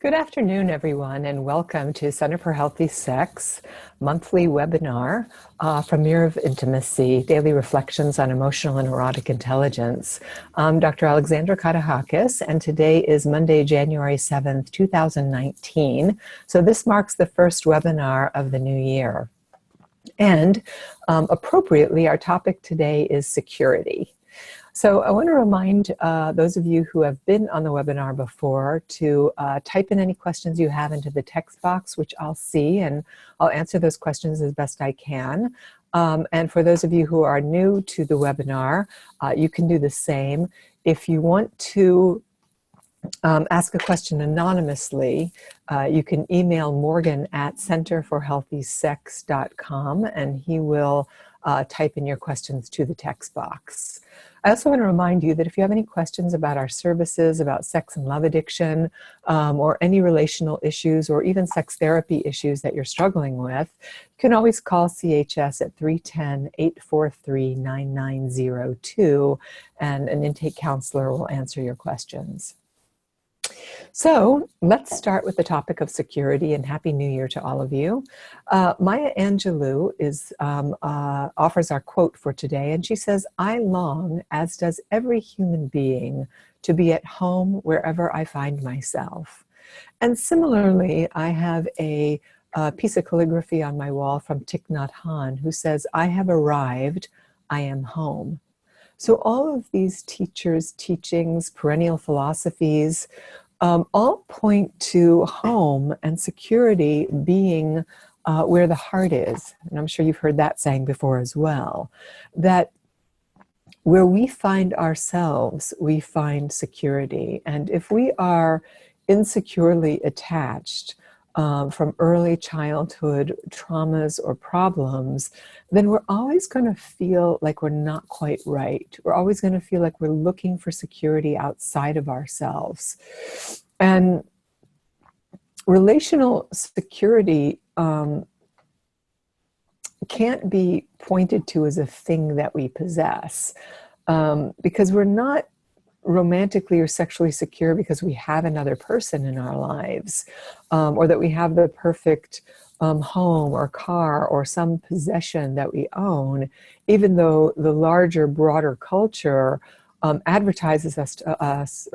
Good afternoon, everyone, and welcome to Center for Healthy Sex monthly webinar from Mirror of Intimacy, Daily Reflections on Emotional and Erotic Intelligence. I'm Dr. Alexandra Katehakis, and today is Monday, January 7th, 2019. So this marks the first webinar of the new year. And appropriately, our topic today is security. So I want to remind those of you who have been on the webinar before to type in any questions you have into the text box, which I'll see, and I'll answer those questions as best I can. And for those of you who are new to the webinar, you can do the same. If you want to ask a question anonymously, you can email Morgan at centerforhealthysex.com, and he will type in your questions to the text box. I also want to remind you that if you have any questions about our services, about sex and love addiction, or any relational issues, or even sex therapy issues that you're struggling with, you can always call CHS at 310-843-9902, and an intake counselor will answer your questions. So let's start with the topic of security, and Happy New Year to all of you. Maya Angelou offers our quote for today, and she says, "I long, as does every human being, to be at home wherever I find myself." And similarly, I have a piece of calligraphy on my wall from Thich Nhat Hanh, who says, "I have arrived, I am home." So all of these teachers' teachings, perennial philosophies, all point to home and security being where the heart is. And I'm sure you've heard that saying before as well. That where we find ourselves, we find security. And if we are insecurely attached from early childhood traumas or problems, then we're always going to feel like we're not quite right. We're always going to feel like we're looking for security outside of ourselves. And relational security can't be pointed to as a thing that we possess, because we're not romantically or sexually secure because we have another person in our lives, or that we have the perfect home or car or some possession that we own, even though the larger, broader culture advertises to us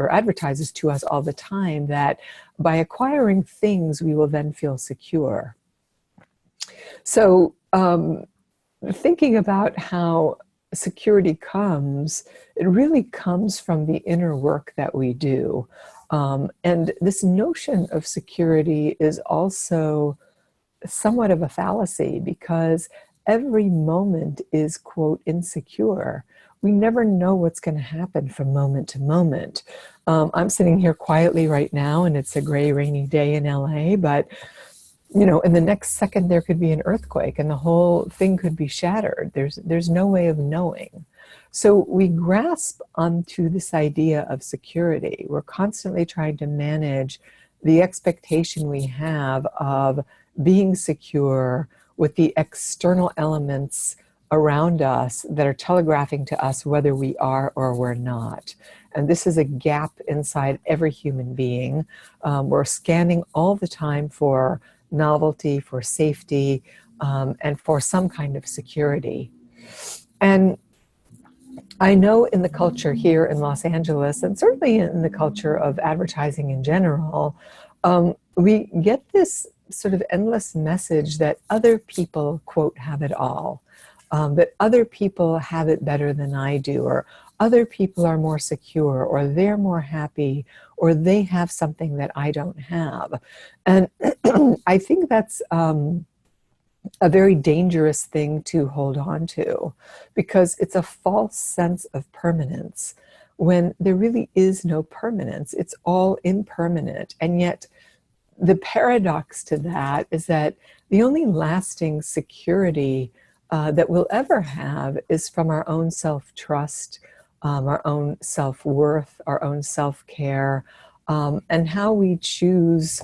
all the time that by acquiring things, we will then feel secure. So thinking about how security comes, it really comes from the inner work that we do. And this notion of security is also somewhat of a fallacy, because every moment is, quote, insecure. We never know what's going to happen from moment to moment. I'm sitting here quietly right now, and it's a gray, rainy day in LA, but you know, in the next second there could be an earthquake and the whole thing could be shattered. There's no way of knowing. So we grasp onto this idea of security. We're constantly trying to manage the expectation we have of being secure with the external elements around us that are telegraphing to us whether we are or we're not. And this is a gap inside every human being. We're scanning all the time for novelty, for safety, and for some kind of security. And I know in the culture here in Los Angeles, and certainly in the culture of advertising in general, we get this sort of endless message that other people, quote, have it all, that other people have it better than I do, or other people are more secure, or they're more happy, or they have something that I don't have. And I think that's a very dangerous thing to hold on to, because it's a false sense of permanence when there really is no permanence. It's all impermanent. And yet the paradox to that is that the only lasting security that we'll ever have is from our own self-trust, our own self-worth, our own self-care, and how we choose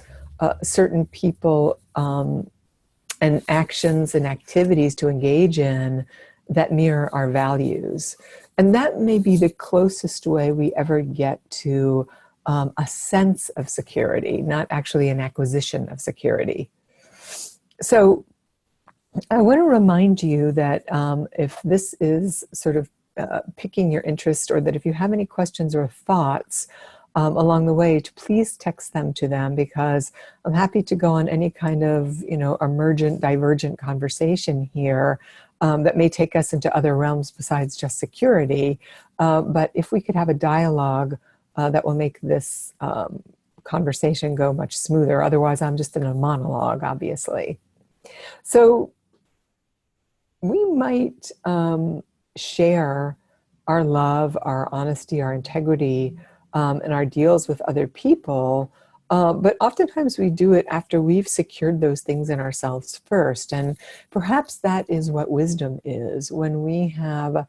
certain people and actions and activities to engage in that mirror our values. And that may be the closest way we ever get to a sense of security, not actually an acquisition of security. So I want to remind you that if this is sort of piquing your interest, or that if you have any questions or thoughts along the way, to please text them to them, because I'm happy to go on any kind of, emergent, divergent conversation here that may take us into other realms besides just security. But if we could have a dialogue that will make this conversation go much smoother. Otherwise, I'm just in a monologue, obviously. So we might share our love, our honesty, our integrity, and our deals with other people, but oftentimes we do it after we've secured those things in ourselves first. And perhaps that is what wisdom is, when we have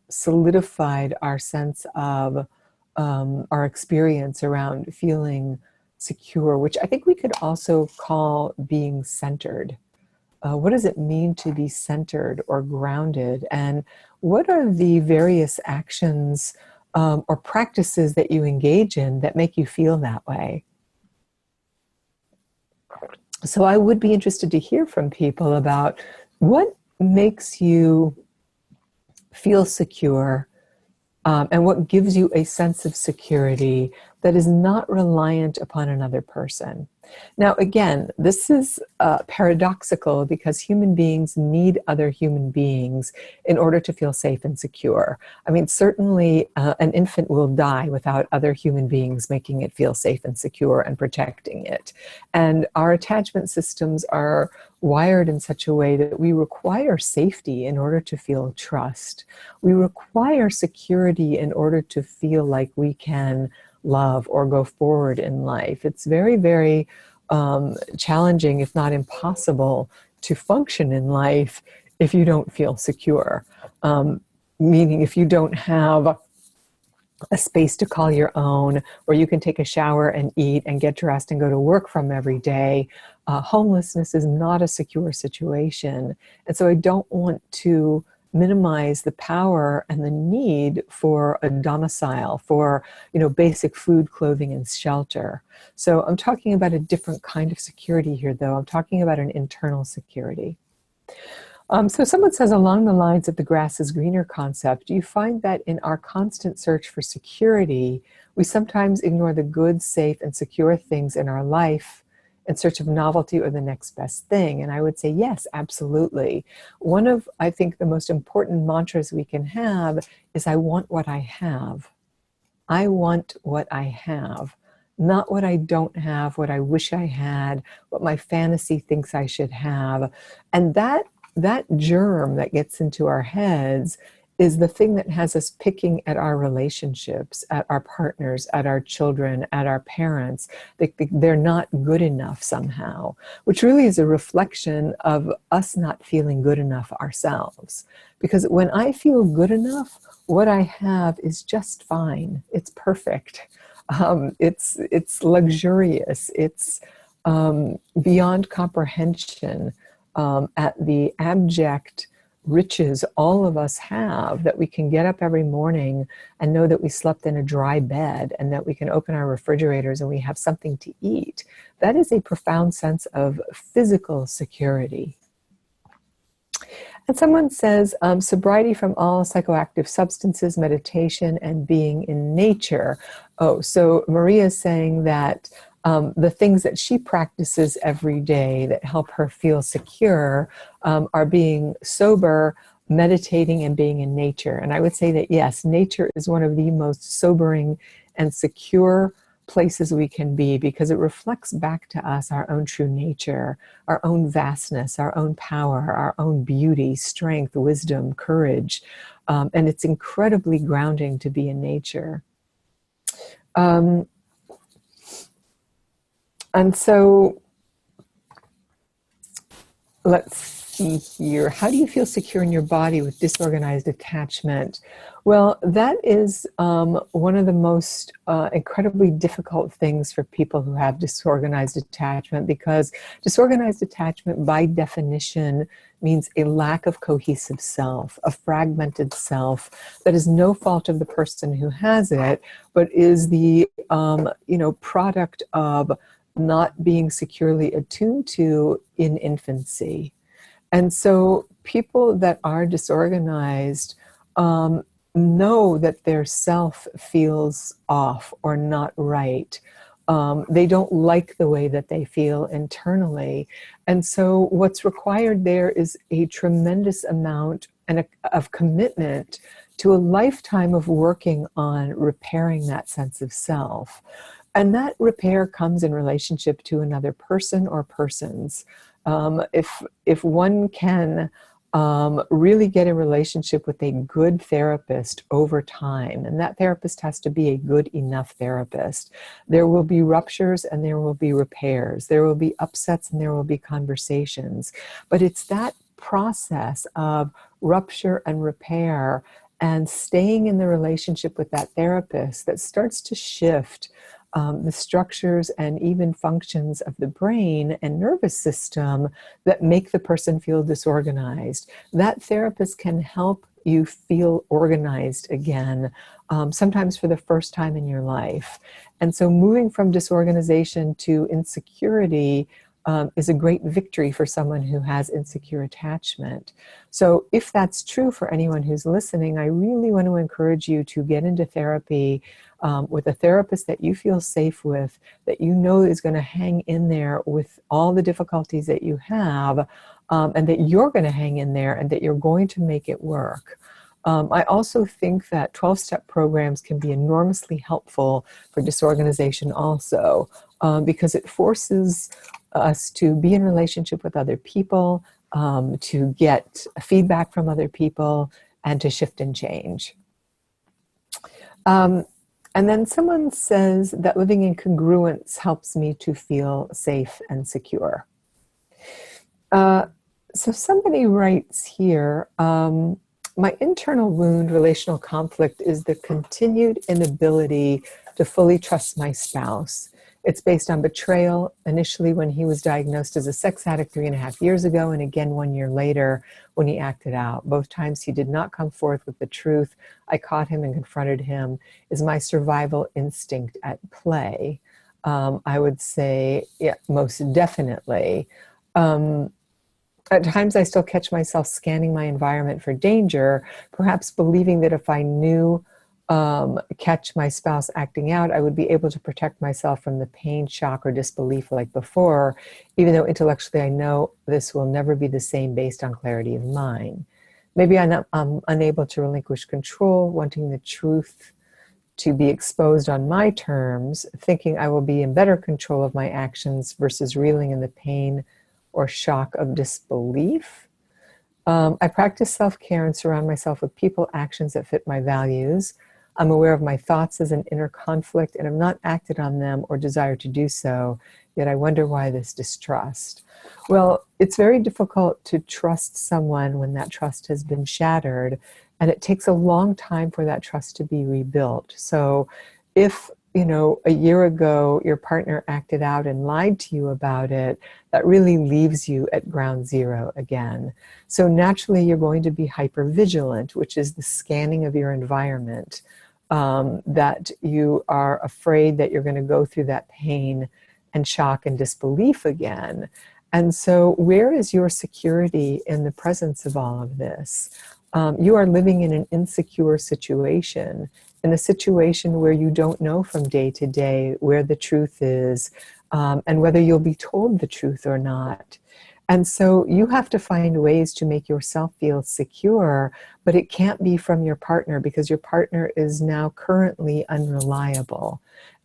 solidified our sense of our experience around feeling secure, which I think we could also call being centered. What does it mean to be centered or grounded? And what are the various actions or practices that you engage in that make you feel that way? So I would be interested to hear from people about what makes you feel secure, and what gives you a sense of security that is not reliant upon another person. Now, again, this is paradoxical, because human beings need other human beings in order to feel safe and secure. I mean, certainly an infant will die without other human beings making it feel safe and secure and protecting it. And our attachment systems are wired in such a way that we require safety in order to feel trust. We require security in order to feel like we can love or go forward in life. It's very, very challenging, if not impossible, to function in life if you don't feel secure. Meaning, if you don't have a space to call your own, where you can take a shower and eat and get dressed and go to work from every day, homelessness is not a secure situation. And so I don't want to minimize the power and the need for a domicile, for basic food, clothing, and shelter. So I'm talking about a different kind of security here, though. I'm talking about an internal security. So someone says, along the lines of the grass is greener concept, do you find that in our constant search for security, we sometimes ignore the good, safe, and secure things in our life in search of novelty or the next best thing? And I would say, yes, absolutely. One of, I think, the most important mantras we can have is, I want what I have. I want what I have. Not what I don't have, what I wish I had, what my fantasy thinks I should have. And that germ that gets into our heads is the thing that has us picking at our relationships, at our partners, at our children, at our parents. They're not good enough somehow, which really is a reflection of us not feeling good enough ourselves. Because when I feel good enough, what I have is just fine. It's perfect. It's luxurious. It's beyond comprehension at the abject riches all of us have, that we can get up every morning and know that we slept in a dry bed, and that we can open our refrigerators and we have something to eat. That is a profound sense of physical security. And someone says, sobriety from all psychoactive substances, meditation, and being in nature. Oh, so Maria is saying that the things that she practices every day that help her feel secure are being sober, meditating, and being in nature. And I would say that, yes, nature is one of the most sobering and secure places we can be, because it reflects back to us our own true nature, our own vastness, our own power, our own beauty, strength, wisdom, courage. And it's incredibly grounding to be in nature. And so, let's see here. How do you feel secure in your body with disorganized attachment? Well, that is one of the most incredibly difficult things for people who have disorganized attachment, because disorganized attachment, by definition, means a lack of cohesive self, a fragmented self that is no fault of the person who has it, but is the product of not being securely attuned to in infancy. And so people that are disorganized know that their self feels off or not right. They don't like the way that they feel internally. And so what's required there is a tremendous amount of commitment to a lifetime of working on repairing that sense of self. And that repair comes in relationship to another person or persons. If one can really get a relationship with a good therapist over time, and that therapist has to be a good enough therapist, there will be ruptures and there will be repairs. There will be upsets and there will be conversations. But it's that process of rupture and repair and staying in the relationship with that therapist that starts to shift the structures and even functions of the brain and nervous system that make the person feel disorganized. That therapist can help you feel organized again, sometimes for the first time in your life. And so moving from disorganization to insecurity is a great victory for someone who has insecure attachment. So if that's true for anyone who's listening, I really want to encourage you to get into therapy with a therapist that you feel safe with, that you know is going to hang in there with all the difficulties that you have, and that you're going to hang in there and that you're going to make it work. I also think that 12-step programs can be enormously helpful for disorganization also, because it forces us to be in relationship with other people, to get feedback from other people, and to shift and change. And then someone says that living in congruence helps me to feel safe and secure. So somebody writes here, my internal wound, relational conflict, is the continued inability to fully trust my spouse. It's based on betrayal, initially when he was diagnosed as a sex addict 3.5 years ago, and again 1 year later when he acted out. Both times he did not come forth with the truth. I caught him and confronted him. Is my survival instinct at play? I would say, yeah, most definitely. At times I still catch myself scanning my environment for danger, perhaps believing that if I knew catch my spouse acting out, I would be able to protect myself from the pain, shock, or disbelief like before, even though intellectually I know this will never be the same based on clarity of mind. Maybe I'm unable to relinquish control, wanting the truth to be exposed on my terms, thinking I will be in better control of my actions versus reeling in the pain or shock of disbelief. I practice self-care and surround myself with people, actions that fit my values. I'm aware of my thoughts as an inner conflict and have not acted on them or desire to do so, yet I wonder why this distrust. Well, it's very difficult to trust someone when that trust has been shattered, and it takes a long time for that trust to be rebuilt. So if, a year ago your partner acted out and lied to you about it, that really leaves you at ground zero again. So naturally you're going to be hypervigilant, which is the scanning of your environment, that you are afraid that you're going to go through that pain and shock and disbelief again. And so where is your security in the presence of all of this? You are living in an insecure situation, in a situation where you don't know from day to day where the truth is, and whether you'll be told the truth or not. And so you have to find ways to make yourself feel secure, but it can't be from your partner, because your partner is now currently unreliable.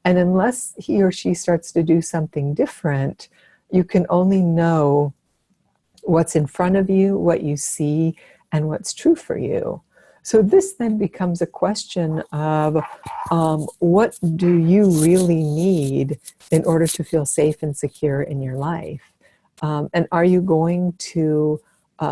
And unless he or she starts to do something different, you can only know what's in front of you, what you see, and what's true for you. So this then becomes a question of what do you really need in order to feel safe and secure in your life? And are you going to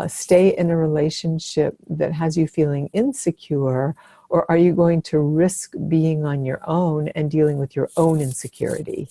stay in a relationship that has you feeling insecure, or are you going to risk being on your own and dealing with your own insecurity?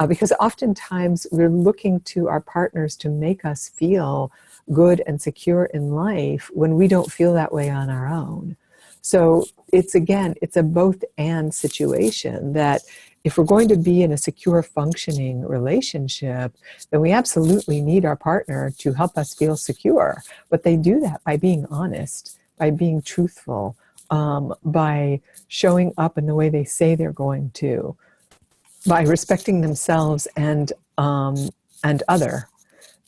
Because oftentimes we're looking to our partners to make us feel good and secure in life when we don't feel that way on our own. So it's a both and situation, that if we're going to be in a secure, functioning relationship, then we absolutely need our partner to help us feel secure. But they do that by being honest, by being truthful, by showing up in the way they say they're going to, by respecting themselves and other.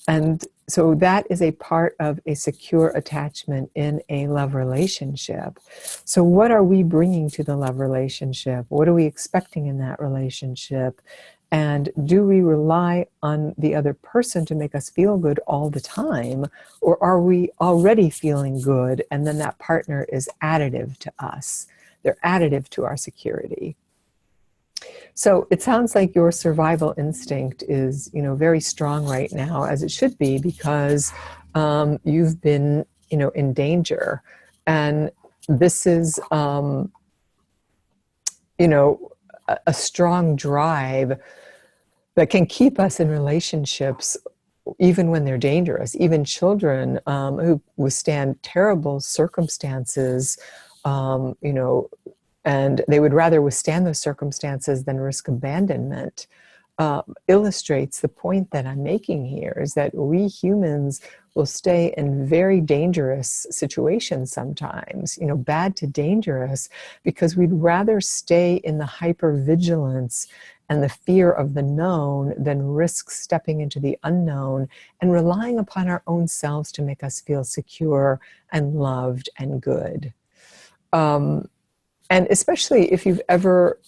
And so that is a part of a secure attachment in a love relationship. So what are we bringing to the love relationship? What are we expecting in that relationship? And do we rely on the other person to make us feel good all the time? Or are we already feeling good and then that partner is additive to us? They're additive to our security. So it sounds like your survival instinct is, very strong right now, as it should be, because you've been, in danger. And this is, a strong drive that can keep us in relationships even when they're dangerous. Even children who withstand terrible circumstances, and they would rather withstand those circumstances than risk abandonment, illustrates the point that I'm making here, is that we humans will stay in very dangerous situations sometimes, bad to dangerous, because we'd rather stay in the hypervigilance and the fear of the known than risk stepping into the unknown and relying upon our own selves to make us feel secure and loved and good. And especially if you've ever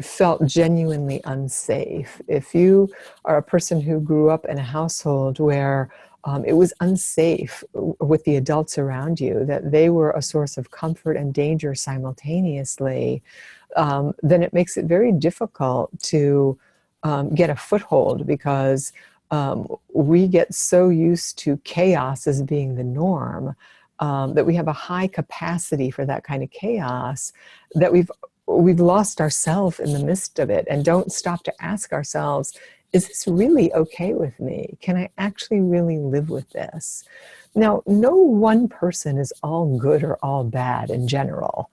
felt genuinely unsafe, if you are a person who grew up in a household where it was unsafe with the adults around you, that they were a source of comfort and danger simultaneously, then it makes it very difficult to get a foothold, because we get so used to chaos as being the norm, that we have a high capacity for that kind of chaos, that we've lost ourselves in the midst of it and don't stop to ask ourselves, is this really okay with me? Can I actually really live with this? Now, no one person is all good or all bad in general.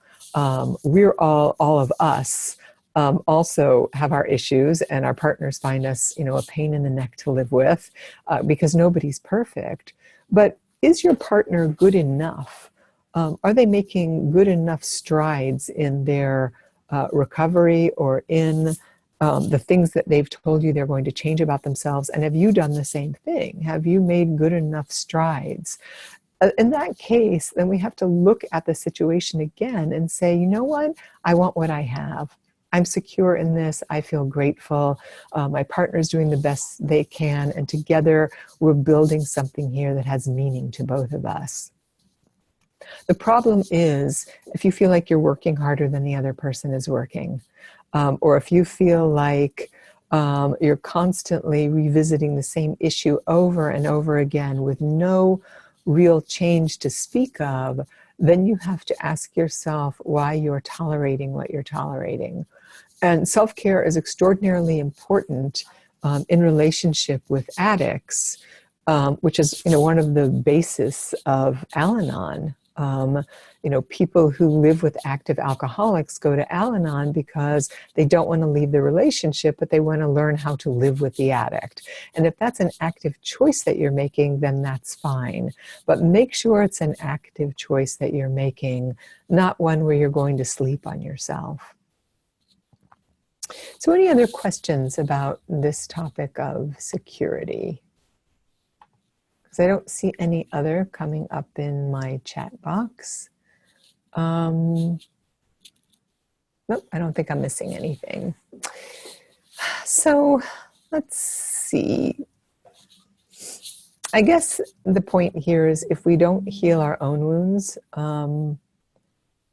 We're all of us also have our issues, and our partners find us, a pain in the neck to live with, because nobody's perfect. But is your partner good enough? Are they making good enough strides in their recovery, or in the things that they've told you they're going to change about themselves? And have you done the same thing? Have you made good enough strides? In that case, then we have to look at the situation again and say, you know what? I want what I have. I'm secure in this. I feel grateful. My partner's doing the best they can. And together we're building something here that has meaning to both of us. The problem is if you feel like you're working harder than the other person is working, or if you feel like you're constantly revisiting the same issue over and over again with no real change to speak of, then you have to ask yourself why you're tolerating what you're tolerating. And self-care is extraordinarily important in relationship with addicts, which is, one of the basis of Al-Anon. People who live with active alcoholics go to Al-Anon because they don't want to leave the relationship, but they want to learn how to live with the addict. And if that's an active choice that you're making, then that's fine. But make sure it's an active choice that you're making, not one where you're going to sleep on yourself. So any other questions about this topic of security? Because I don't see any other coming up in my chat box. Nope, I don't think I'm missing anything. So let's see. I guess the point here is if we don't heal our own wounds, then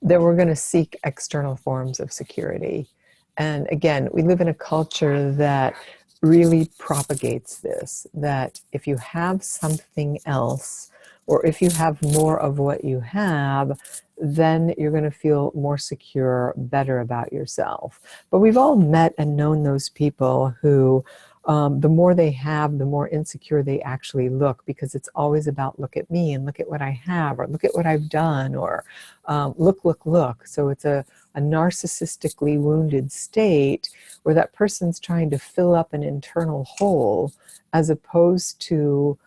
we're going to seek external forms of security. And again, we live in a culture that really propagates this, that if you have something else, or if you have more of what you have, then you're going to feel more secure, better about yourself. But we've all met and known those people who, the more they have, the more insecure they actually look, because it's always about, look at me and look at what I have, or look at what I've done, or look, look, look. So it's a narcissistically wounded state where that person's trying to fill up an internal hole, as opposed to,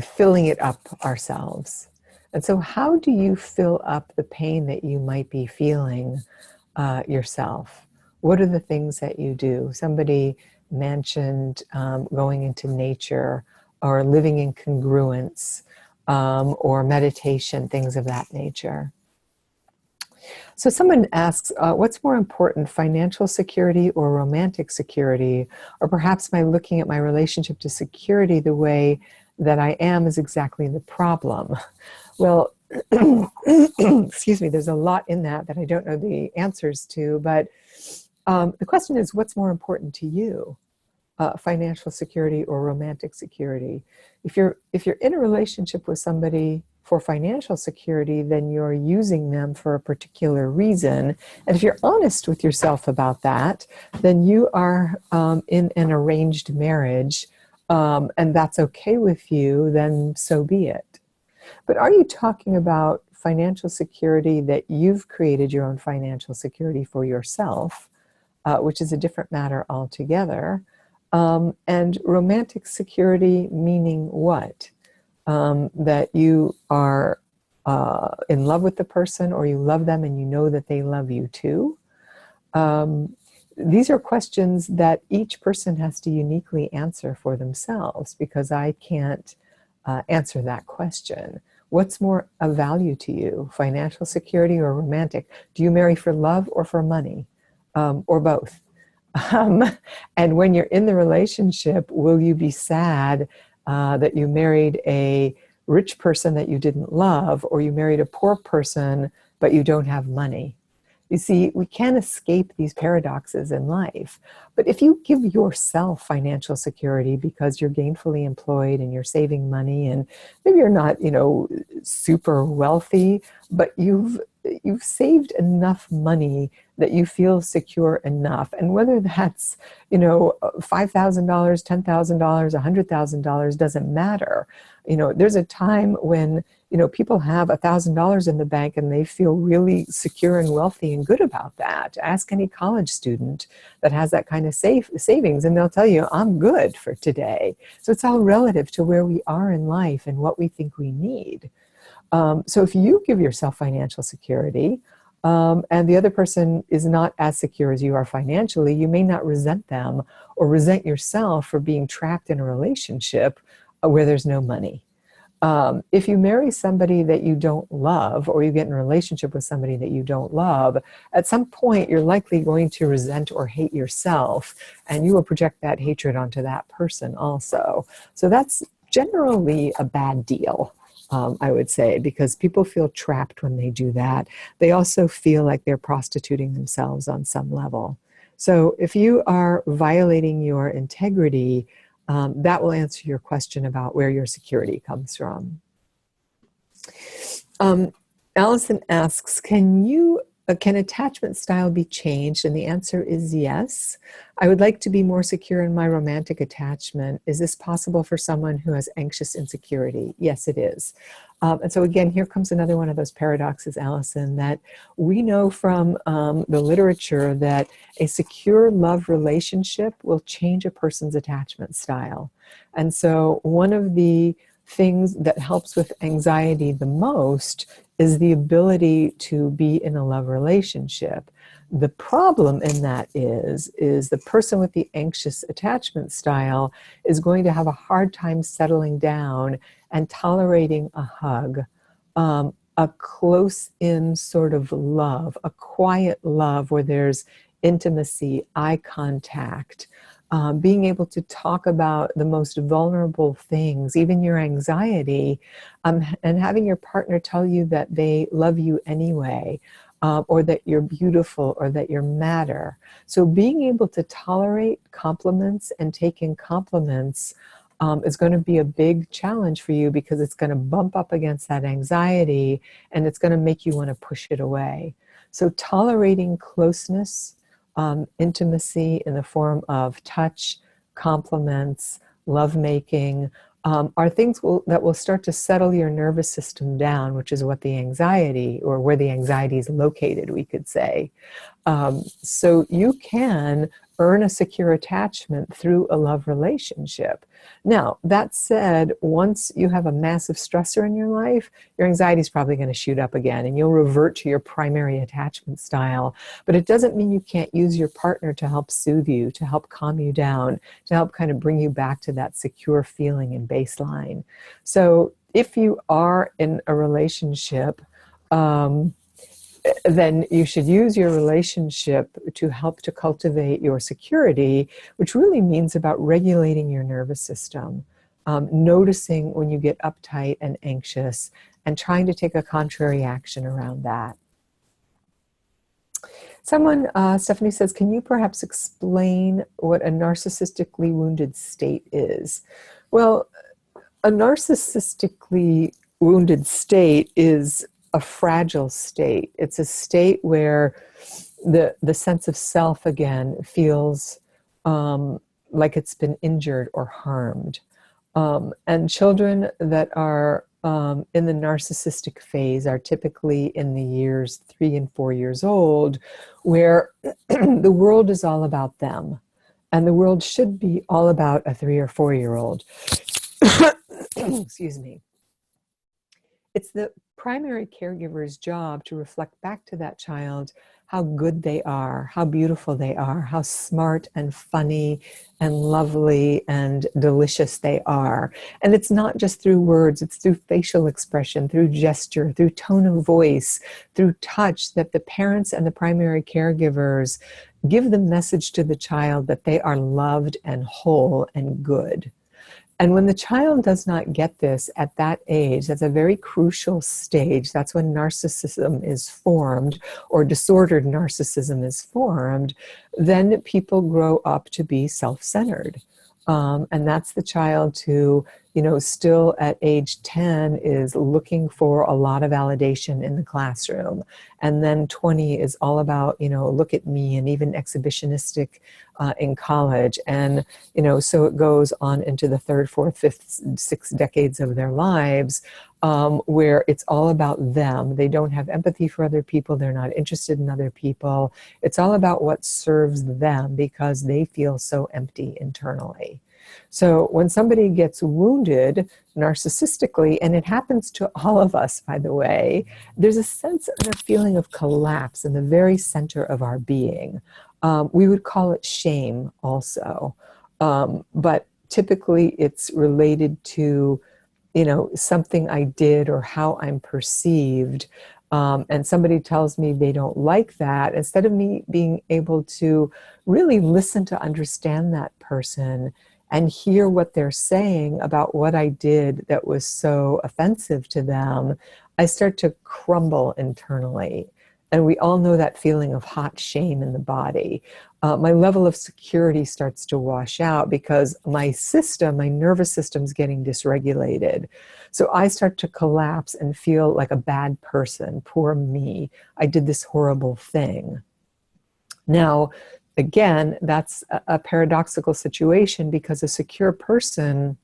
filling it up ourselves. And so how do you fill up the pain that you might be feeling yourself? What are the things that you do? Somebody mentioned going into nature, or living in congruence, or meditation, things of that nature. So someone asks, what's more important, financial security or romantic security? Or perhaps by looking at my relationship to security the way that I am is exactly the problem. Well, excuse me, there's a lot in that I don't know the answers to, but the question is, what's more important to you? Financial security or romantic security? If you're in a relationship with somebody for financial security, then you're using them for a particular reason. And if you're honest with yourself about that, then you are in an arranged marriage, and that's okay with you, then so be it. But are you talking about financial security that you've created your own financial security for yourself, which is a different matter altogether? And romantic security meaning what? That you are in love with the person, or you love them and you know that they love you too? These are questions that each person has to uniquely answer for themselves, because I can't answer that question. What's more of value to you, financial security or romantic? Do you marry for love or for money, or both? And when you're in the relationship, will you be sad that you married a rich person that you didn't love, or you married a poor person but you don't have money? You see, we can't escape these paradoxes in life. But if you give yourself financial security because you're gainfully employed and you're saving money, and maybe you're not, super wealthy, but you've saved enough money that you feel secure enough. And whether that's, $5,000, $10,000, $100,000 doesn't matter. There's a time when, people have $1,000 in the bank and they feel really secure and wealthy and good about that. Ask any college student that has that kind of savings, and they'll tell you, I'm good for today. So it's all relative to where we are in life and what we think we need. So if you give yourself financial security, and the other person is not as secure as you are financially, you may not resent them or resent yourself for being trapped in a relationship where there's no money. If you marry somebody that you don't love, or you get in a relationship with somebody that you don't love, at some point you're likely going to resent or hate yourself, and you will project that hatred onto that person also. So that's generally a bad deal. I would say, because people feel trapped when they do that. They also feel like they're prostituting themselves on some level. So if you are violating your integrity, that will answer your question about where your security comes from. Allison asks, can attachment style be changed? And the answer is yes. I would like to be more secure in my romantic attachment. Is this possible for someone who has anxious insecurity? Yes, it is. And so again, here comes another one of those paradoxes, Allison, that we know from the literature that a secure love relationship will change a person's attachment style. And so one of the things that helps with anxiety the most is the ability to be in a love relationship. The problem in that is the person with the anxious attachment style is going to have a hard time settling down and tolerating a hug, a close-in sort of love, a quiet love where there's intimacy, eye contact, being able to talk about the most vulnerable things, even your anxiety, and having your partner tell you that they love you anyway. or that you're beautiful, or that you're matter. So being able to tolerate compliments and take in compliments is going to be a big challenge for you, because it's going to bump up against that anxiety, and it's going to make you want to push it away. So tolerating closeness, intimacy in the form of touch, compliments, lovemaking, are things that will start to settle your nervous system down, which is what the anxiety, or where the anxiety is located, we could say. So you can earn a secure attachment through a love relationship. Now, that said, once you have a massive stressor in your life, your anxiety is probably going to shoot up again, and you'll revert to your primary attachment style. But it doesn't mean you can't use your partner to help soothe you, to help calm you down, to help kind of bring you back to that secure feeling and baseline. So if you are in a relationship, then you should use your relationship to help to cultivate your security, which really means about regulating your nervous system, noticing when you get uptight and anxious, and trying to take a contrary action around that. Someone, Stephanie says, can you perhaps explain what a narcissistically wounded state is? Well, a narcissistically wounded state is a fragile state. It's a state where the sense of self again feels like it's been injured or harmed. And children that are in the narcissistic phase are typically in the years 3 and 4 years old, where the world is all about them. And the world should be all about a 3 or 4-year-old. Excuse me. It's the primary caregiver's job to reflect back to that child how good they are, how beautiful they are, how smart and funny and lovely and delicious they are. And it's not just through words, it's through facial expression, through gesture, through tone of voice, through touch, that the parents and the primary caregivers give the message to the child that they are loved and whole and good. And when the child does not get this at that age, that's a very crucial stage. That's when narcissism is formed, or disordered narcissism is formed. Then people grow up to be self-centered. And that's the child who, still at age 10 is looking for a lot of validation in the classroom. And then 20 is all about, look at me, and even exhibitionistic in college. And, so it goes on into the 3rd, 4th, 5th, 6th decades of their lives, where it's all about them. They don't have empathy for other people. They're not interested in other people. It's all about what serves them, because they feel so empty internally. So when somebody gets wounded narcissistically, and it happens to all of us, by the way, there's a sense and a feeling of collapse in the very center of our being. We would call it shame also. But typically it's related to, something I did or how I'm perceived. And somebody tells me they don't like that. Instead of me being able to really listen to understand that person and hear what they're saying about what I did that was so offensive to them, I start to crumble internally. And we all know that feeling of hot shame in the body. My level of security starts to wash out, because my nervous system's getting dysregulated. So I start to collapse and feel like a bad person. Poor me. I did this horrible thing. Now, again, that's a paradoxical situation, because a secure person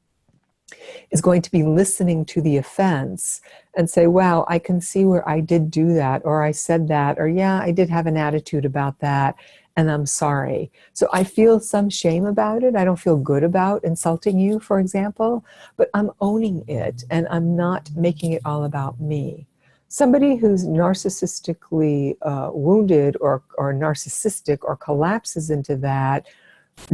is going to be listening to the offense and say, wow, I can see where I did do that, or I said that, or yeah, I did have an attitude about that, and I'm sorry. So I feel some shame about it. I don't feel good about insulting you, for example, but I'm owning it, and I'm not making it all about me. Somebody who's narcissistically wounded or narcissistic, or collapses into that,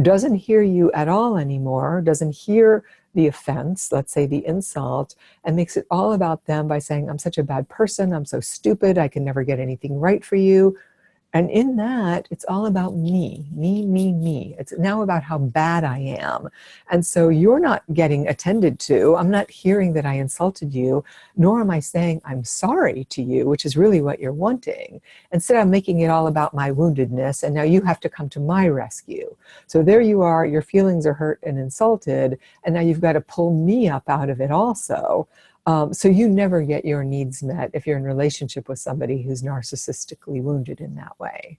doesn't hear you at all anymore, doesn't hear the offense, let's say the insult, and makes it all about them by saying, I'm such a bad person, I'm so stupid, I can never get anything right for you. And in that, it's all about me, me, me, me. It's now about how bad I am. And so you're not getting attended to. I'm not hearing that I insulted you, nor am I saying I'm sorry to you, which is really what you're wanting. Instead, I'm making it all about my woundedness, and now you have to come to my rescue. So there you are, your feelings are hurt and insulted, and now you've got to pull me up out of it also. So you never get your needs met if you're in a relationship with somebody who's narcissistically wounded in that way.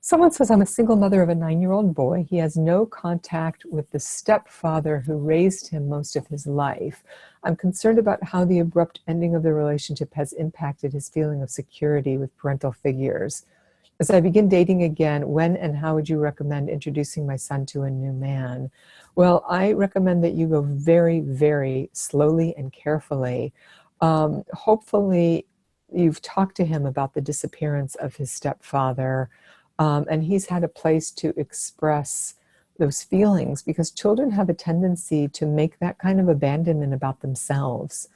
Someone says, I'm a single mother of a 9-year-old boy. He has no contact with the stepfather who raised him most of his life. I'm concerned about how the abrupt ending of the relationship has impacted his feeling of security with parental figures. As I begin dating again, when and how would you recommend introducing my son to a new man? Well, I recommend that you go very, very slowly and carefully. Hopefully, you've talked to him about the disappearance of his stepfather, and he's had a place to express those feelings, because children have a tendency to make that kind of abandonment about themselves.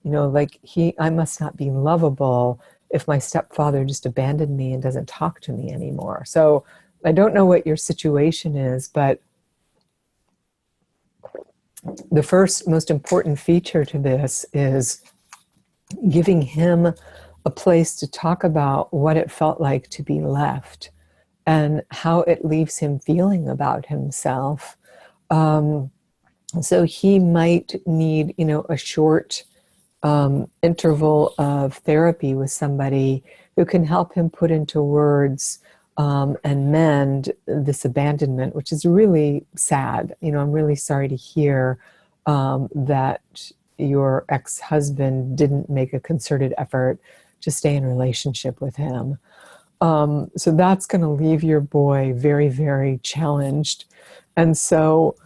You know, like, I must not be lovable if my stepfather just abandoned me and doesn't talk to me anymore. So I don't know what your situation is, but the first most important feature to this is giving him a place to talk about what it felt like to be left and how it leaves him feeling about himself. So he might need, a short interval of therapy with somebody who can help him put into words and mend this abandonment, which is really sad. I'm really sorry to hear that your ex-husband didn't make a concerted effort to stay in relationship with him. So that's going to leave your boy very, very challenged. And so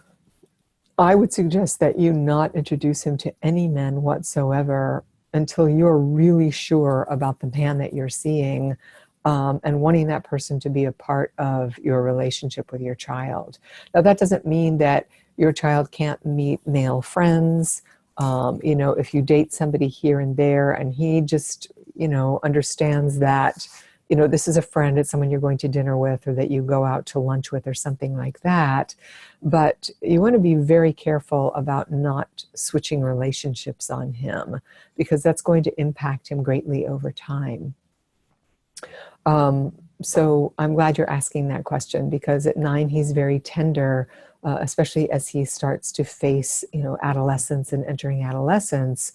I would suggest that you not introduce him to any men whatsoever until you're really sure about the man that you're seeing, and wanting that person to be a part of your relationship with your child. Now, that doesn't mean that your child can't meet male friends. If you date somebody here and there and he just, understands that, this is a friend, it's someone you're going to dinner with, or that you go out to lunch with, or something like that. But you want to be very careful about not switching relationships on him, because that's going to impact him greatly over time. So I'm glad you're asking that question, because at 9, he's very tender, especially as he starts to face, adolescence and entering adolescence,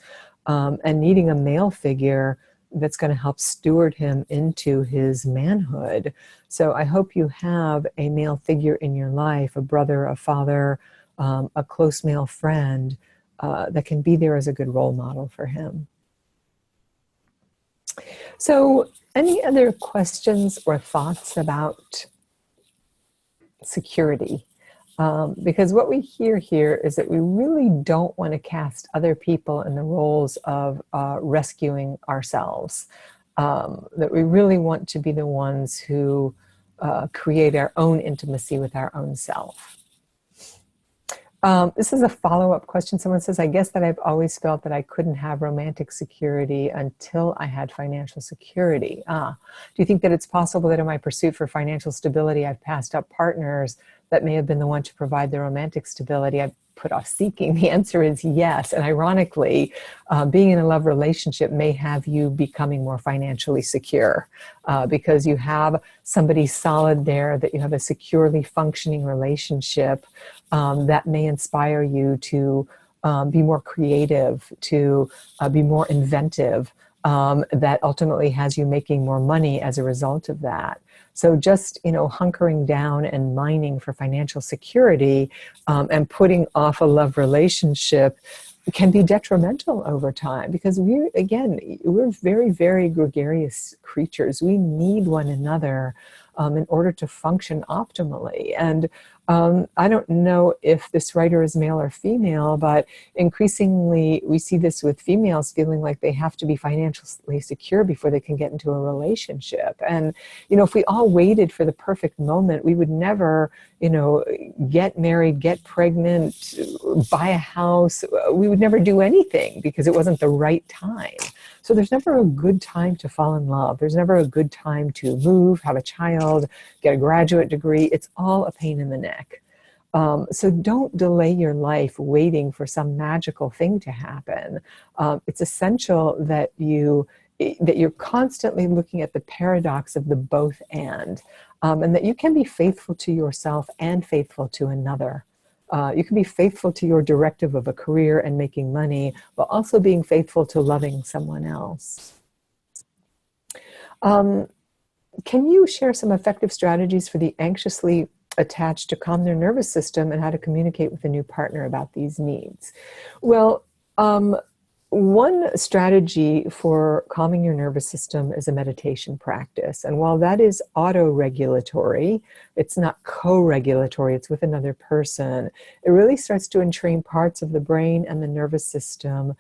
and needing a male figure that's going to help steward him into his manhood. So I hope you have a male figure in your life, a brother, a father, a close male friend that can be there as a good role model for him. So any other questions or thoughts about security? Because what we hear here is that we really don't want to cast other people in the roles of rescuing ourselves. That we really want to be the ones who create our own intimacy with our own self. This is a follow-up question. Someone says, I guess that I've always felt that I couldn't have romantic security until I had financial security. Do you think that it's possible that in my pursuit for financial stability, I've passed up partners that may have been the one to provide the romantic stability I've put off seeking? The answer is yes. And ironically, being in a love relationship may have you becoming more financially secure, because you have somebody solid there, that you have a securely functioning relationship that may inspire you to be more creative, to be more inventive, that ultimately has you making more money as a result of that. So just, hunkering down and mining for financial security and putting off a love relationship can be detrimental over time, because we're very, very gregarious creatures. We need one another in order to function optimally. And I don't know if this writer is male or female, but increasingly we see this with females feeling like they have to be financially secure before they can get into a relationship. And, if we all waited for the perfect moment, we would never, get married, get pregnant, buy a house. We would never do anything because it wasn't the right time. So there's never a good time to fall in love. There's never a good time to move, have a child, get a graduate degree. It's all a pain in the neck. So don't delay your life waiting for some magical thing to happen. It's essential that you're constantly looking at the paradox of the both and that you can be faithful to yourself and faithful to another. You can be faithful to your directive of a career and making money, but also being faithful to loving someone else. Can you share some effective strategies for the anxiously attached to calm their nervous system and how to communicate with a new partner about these needs? Well, one strategy for calming your nervous system is a meditation practice. And while that is auto-regulatory, it's not co-regulatory, it's with another person, it really starts to entrain parts of the brain and the nervous system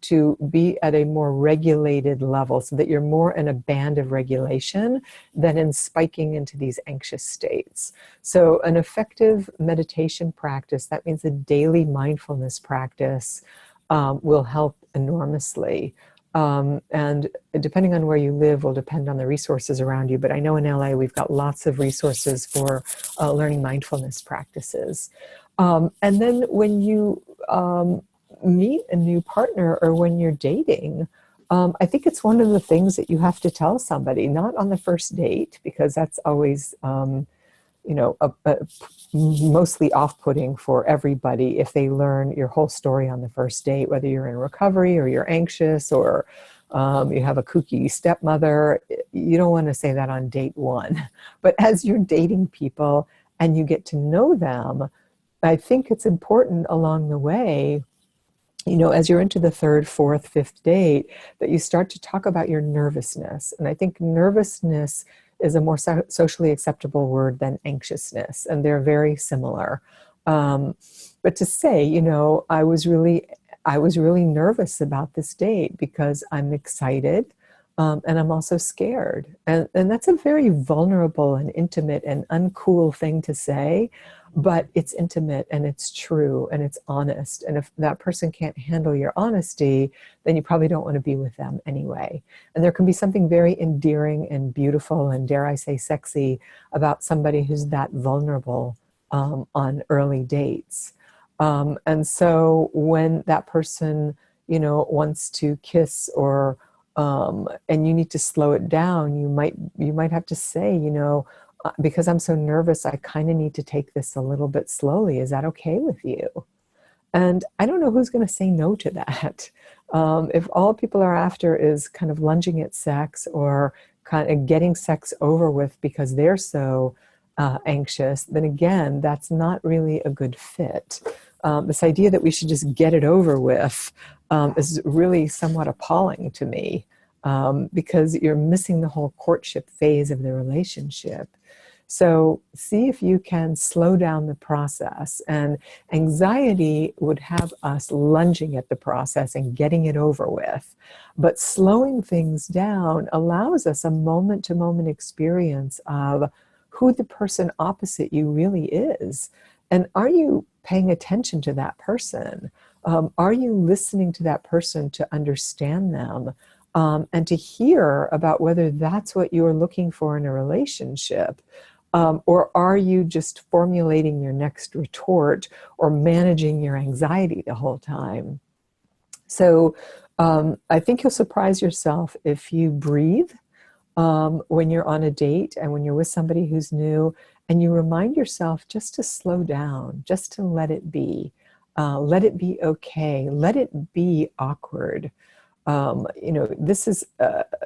to be at a more regulated level so that you're more in a band of regulation than in spiking into these anxious states. So an effective meditation practice, that means a daily mindfulness practice, will help enormously. And depending on where you live will depend on the resources around you. But I know in LA we've got lots of resources for learning mindfulness practices. And then when you meet a new partner or when you're dating, I think it's one of the things that you have to tell somebody, not on the first date, because that's always mostly off-putting for everybody if they learn your whole story on the first date, whether you're in recovery or you're anxious or you have a kooky stepmother. You don't want to say that on date one. But as you're dating people and you get to know them, I think it's important along the way, as you're into the third, fourth, fifth date, that you start to talk about your nervousness. And I think nervousness is a more socially acceptable word than anxiousness, and they're very similar. But to say, I was really nervous about this date because I'm excited, and I'm also scared. And that's a very vulnerable and intimate and uncool thing to say, but it's intimate and it's true and it's honest. And if that person can't handle your honesty, then you probably don't want to be with them anyway. And there can be something very endearing and beautiful and, dare I say, sexy about somebody who's that vulnerable on early dates. And so when that person, wants to kiss or and you need to slow it down, you might have to say, because I'm so nervous, I kind of need to take this a little bit slowly. Is that okay with you? And I don't know who's going to say no to that. If all people are after is kind of lunging at sex or kind of getting sex over with because they're so anxious, then again, that's not really a good fit. This idea that we should just get it over with is really somewhat appalling to me, because you're missing the whole courtship phase of the relationship. So see if you can slow down the process. And anxiety would have us lunging at the process and getting it over with. But slowing things down allows us a moment-to-moment experience of who the person opposite you really is. And are you paying attention to that person? Are you listening to that person to understand them? And to hear about whether that's what you're looking for in a relationship? Or are you just formulating your next retort or managing your anxiety the whole time? So I think you'll surprise yourself if you breathe when you're on a date and when you're with somebody who's new, and you remind yourself just to slow down, just to let it be okay, let it be awkward. This is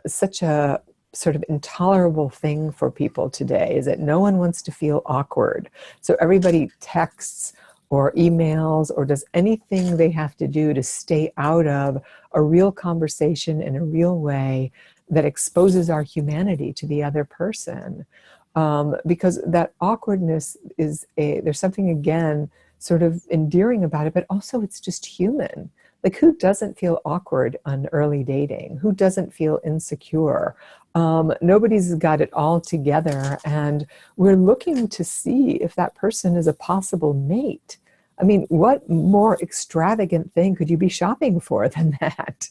such a sort of intolerable thing for people today, is that no one wants to feel awkward. So everybody texts or emails or does anything they have to do to stay out of a real conversation in a real way that exposes our humanity to the other person. Because that awkwardness there's something, again, sort of endearing about it, but also it's just human. Like, who doesn't feel awkward on early dating? Who doesn't feel insecure? Nobody's got it all together, and we're looking to see if that person is a possible mate. I mean, what more extravagant thing could you be shopping for than that?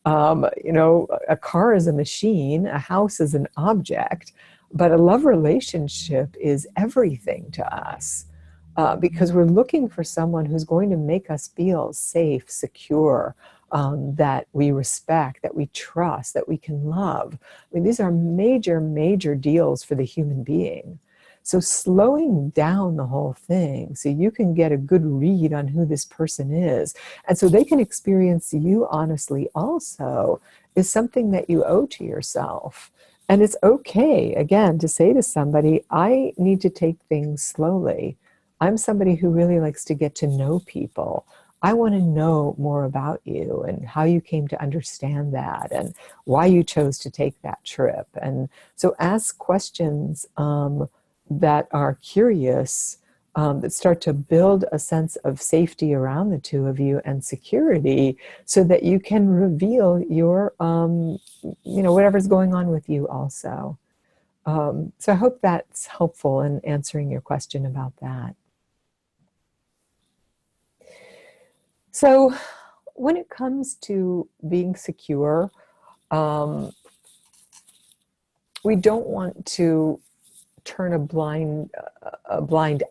A car is a machine, a house is an object, but a love relationship is everything to us. Because we're looking for someone who's going to make us feel safe, secure, that we respect, that we trust, that we can love. I mean, these are major, major deals for the human being. So slowing down the whole thing so you can get a good read on who this person is, and so they can experience you honestly also, is something that you owe to yourself. And it's okay, again, to say to somebody, I need to take things slowly. I'm somebody who really likes to get to know people. I want to know more about you and how you came to understand that and why you chose to take that trip. And so ask questions that are curious, that start to build a sense of safety around the two of you and security, so that you can reveal your, whatever's going on with you also. So I hope that's helpful in answering your question about that. So when it comes to being secure, we don't want to turn a blind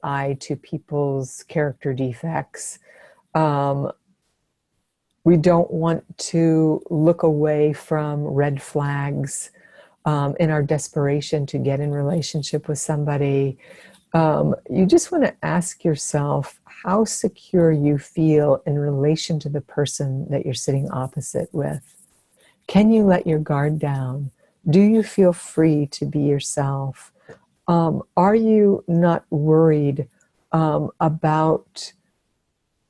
eye to people's character defects. We don't want to look away from red flags in our desperation to get in relationship with somebody. You just want to ask yourself how secure you feel in relation to the person that you're sitting opposite with. Can you let your guard down? Do you feel free to be yourself? Are you not worried about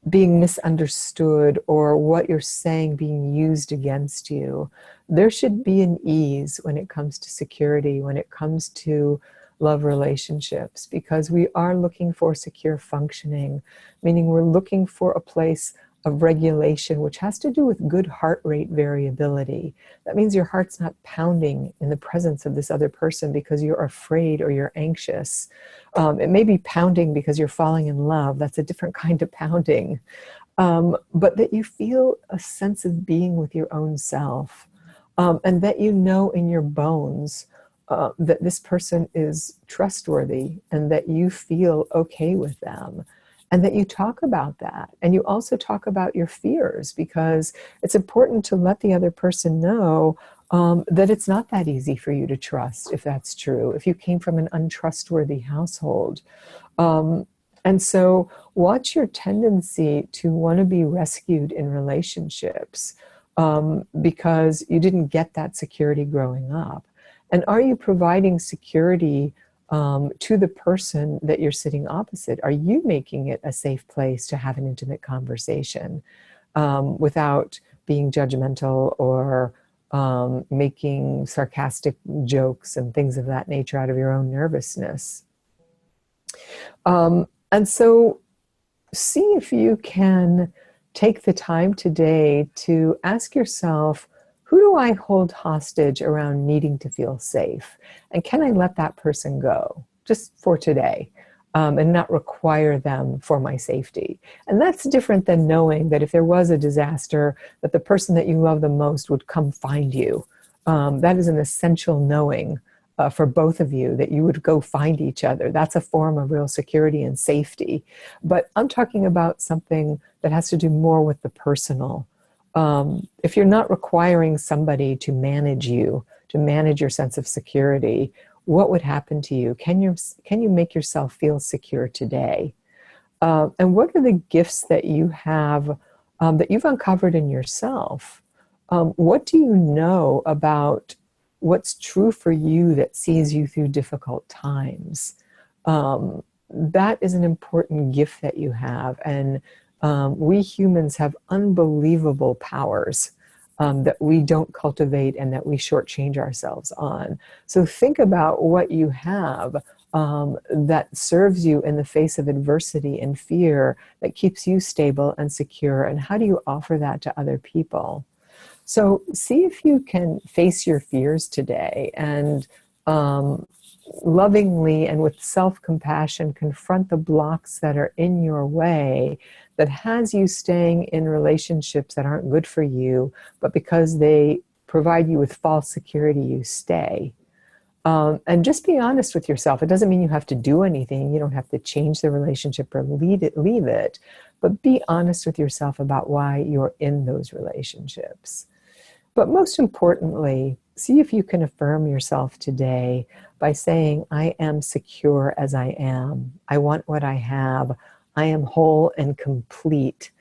being misunderstood or what you're saying being used against you? There should be an ease when it comes to security, when it comes to love relationships, because we are looking for secure functioning, meaning we're looking for a place of regulation, which has to do with good heart rate variability. That means your heart's not pounding in the presence of this other person because you're afraid or you're anxious. It may be pounding because you're falling in love. That's a different kind of pounding. But that you feel a sense of being with your own self, and that you know in your bones that this person is trustworthy and that you feel okay with them. And that you talk about that. And you also talk about your fears, because it's important to let the other person know that it's not that easy for you to trust, if that's true, if you came from an untrustworthy household. And so watch your tendency to want to be rescued in relationships because you didn't get that security growing up. And are you providing security to the person that you're sitting opposite? Are you making it a safe place to have an intimate conversation without being judgmental or making sarcastic jokes and things of that nature out of your own nervousness? And so see if you can take the time today to ask yourself, who do I hold hostage around needing to feel safe? And can I let that person go just for today and not require them for my safety? And that's different than knowing that if there was a disaster, that the person that you love the most would come find you. That is an essential knowing for both of you, that you would go find each other. That's a form of real security and safety. But I'm talking about something that has to do more with the personal. If you're not requiring somebody to manage you, to manage your sense of security, what would happen to you? Can you make yourself feel secure today? And what are the gifts that you have that you've uncovered in yourself? What do you know about what's true for you that sees you through difficult times? That is an important gift that you have. And we humans have unbelievable powers that we don't cultivate and that we shortchange ourselves on. So think about what you have that serves you in the face of adversity and fear, that keeps you stable and secure, and how do you offer that to other people? So see if you can face your fears today and lovingly and with self-compassion confront the blocks that are in your way that has you staying in relationships that aren't good for you, but because they provide you with false security, you stay. And just be honest with yourself. It doesn't mean you have to do anything. You don't have to change the relationship or leave it, but be honest with yourself about why you're in those relationships. But most importantly, see if you can affirm yourself today by saying, I am secure as I am. I want what I have. I am whole and complete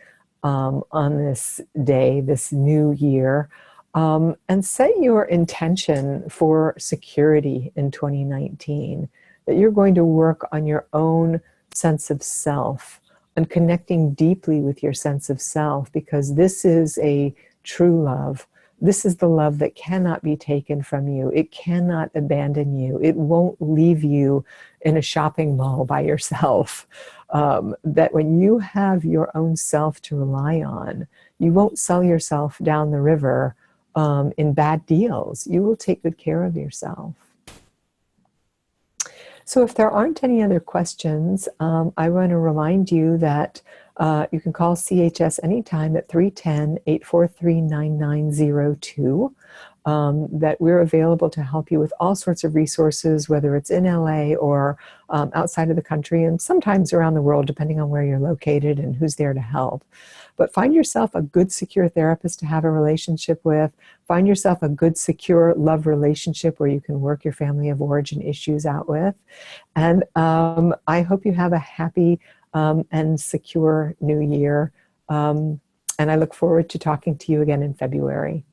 on this day, this new year. And set your intention for security in 2019, that you're going to work on your own sense of self and connecting deeply with your sense of self, because this is a true love. This is the love that cannot be taken from you. It cannot abandon you. It won't leave you in a shopping mall by yourself. That when you have your own self to rely on, you won't sell yourself down the river in bad deals. You will take good care of yourself. So if there aren't any other questions, I want to remind you that you can call CHS anytime at 310-843-9902. That we're available to help you with all sorts of resources, whether it's in LA or outside of the country, and sometimes around the world, depending on where you're located and who's there to help. But find yourself a good, secure therapist to have a relationship with. Find yourself a good, secure love relationship where you can work your family of origin issues out with. And I hope you have a happy and secure new year. And I look forward to talking to you again in February.